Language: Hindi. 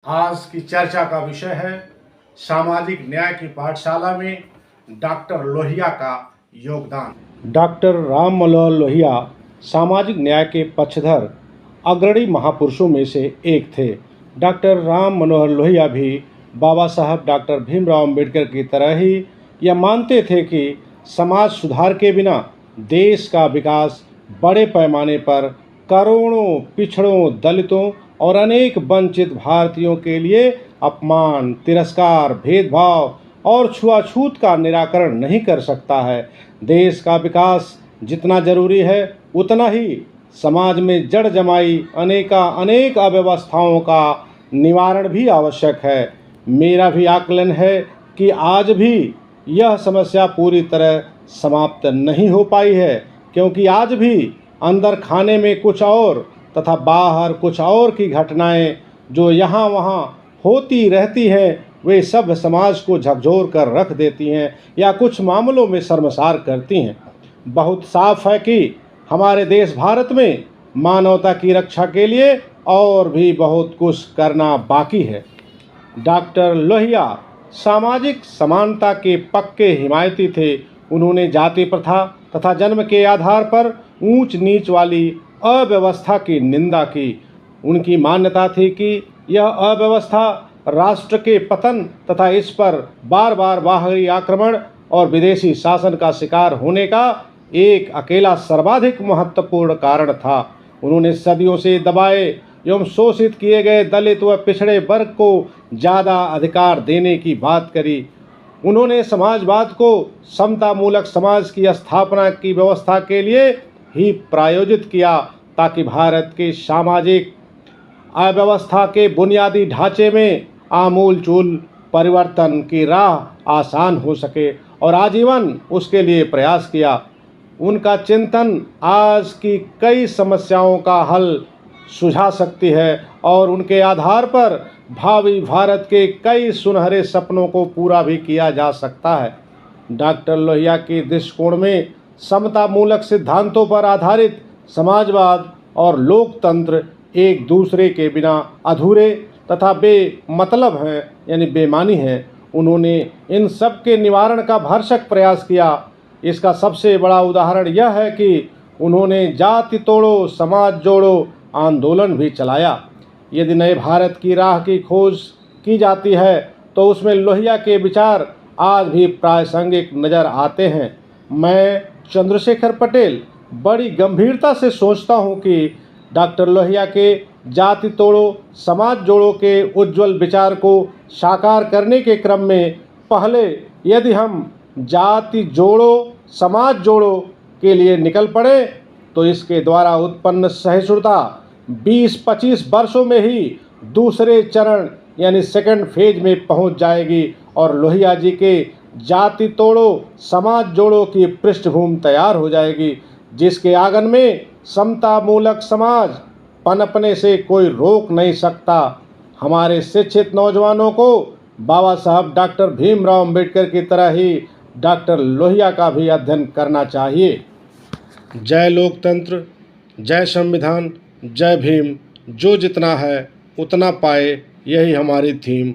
आज की चर्चा का विषय है सामाजिक न्याय की पाठशाला में डॉक्टर लोहिया का योगदान। डॉक्टर राम मनोहर लोहिया सामाजिक न्याय के पक्षधर अग्रणी महापुरुषों में से एक थे। डॉक्टर राम मनोहर लोहिया भी बाबा साहब डॉक्टर भीमराव अम्बेडकर की तरह ही यह मानते थे कि समाज सुधार के बिना देश का विकास बड़े पैमाने पर करोड़ों पिछड़ों, दलितों और अनेक वंचित भारतीयों के लिए अपमान, तिरस्कार, भेदभाव और छुआछूत का निराकरण नहीं कर सकता है। देश का विकास जितना जरूरी है उतना ही समाज में जड़ जमाई अनेक अव्यवस्थाओं का निवारण भी आवश्यक है। मेरा भी आकलन है कि आज भी यह समस्या पूरी तरह समाप्त नहीं हो पाई है, क्योंकि आज भी अंदर खाने में कुछ और तथा बाहर कुछ और की घटनाएं जो यहाँ वहाँ होती रहती हैं, वे सब समाज को झकझोर कर रख देती हैं या कुछ मामलों में शर्मसार करती हैं। बहुत साफ है कि हमारे देश भारत में मानवता की रक्षा के लिए और भी बहुत कुछ करना बाकी है। डॉक्टर लोहिया सामाजिक समानता के पक्के हिमायती थे। उन्होंने जाति प्रथा तथा जन्म के आधार पर ऊंच नीच वाली अव्यवस्था की निंदा की। उनकी मान्यता थी कि यह अव्यवस्था राष्ट्र के पतन तथा इस पर बार बार बाहरी आक्रमण और विदेशी शासन का शिकार होने का एक अकेला सर्वाधिक महत्वपूर्ण कारण था। उन्होंने सदियों से दबाए एवं शोषित किए गए दलित व पिछड़े वर्ग को ज़्यादा अधिकार देने की बात करी। उन्होंने समाजवाद को समतामूलक समाज की स्थापना की व्यवस्था के लिए ही प्रायोजित किया, ताकि भारत के सामाजिक अव्यवस्था के बुनियादी ढांचे में आमूलचूल परिवर्तन की राह आसान हो सके, और आजीवन उसके लिए प्रयास किया। उनका चिंतन आज की कई समस्याओं का हल सुझा सकती है और उनके आधार पर भावी भारत के कई सुनहरे सपनों को पूरा भी किया जा सकता है। डॉक्टर लोहिया के दृष्टिकोण में समतामूलक सिद्धांतों पर आधारित समाजवाद और लोकतंत्र एक दूसरे के बिना अधूरे तथा बेमतलब हैं, यानी बेमानी हैं। उन्होंने इन सब के निवारण का भरसक प्रयास किया। इसका सबसे बड़ा उदाहरण यह है कि उन्होंने जाति तोड़ो समाज जोड़ो आंदोलन भी चलाया। यदि नए भारत की राह की खोज की जाती है तो उसमें लोहिया के विचार आज भी प्रासंगिक नज़र आते हैं। मैं चंद्रशेखर पटेल बड़ी गंभीरता से सोचता हूं कि डॉक्टर लोहिया के जाति तोड़ो समाज जोड़ो के उज्जवल विचार को साकार करने के क्रम में पहले यदि हम जाति जोड़ो समाज जोड़ो के लिए निकल पड़े तो इसके द्वारा उत्पन्न सहिष्णुता 20-25 वर्षों में ही दूसरे चरण यानी सेकंड फेज में पहुंच जाएगी और लोहिया जी के जाति तोड़ो समाज जोड़ो की पृष्ठभूमि तैयार हो जाएगी, जिसके आंगन में समतामूलक समाज पनपने से कोई रोक नहीं सकता। हमारे शिक्षित नौजवानों को बाबा साहब डॉक्टर भीमराव अम्बेडकर की तरह ही डॉक्टर लोहिया का भी अध्ययन करना चाहिए। जय लोकतंत्र, जय संविधान, जय भीम। जो जितना है उतना पाए, यही हमारी थीम।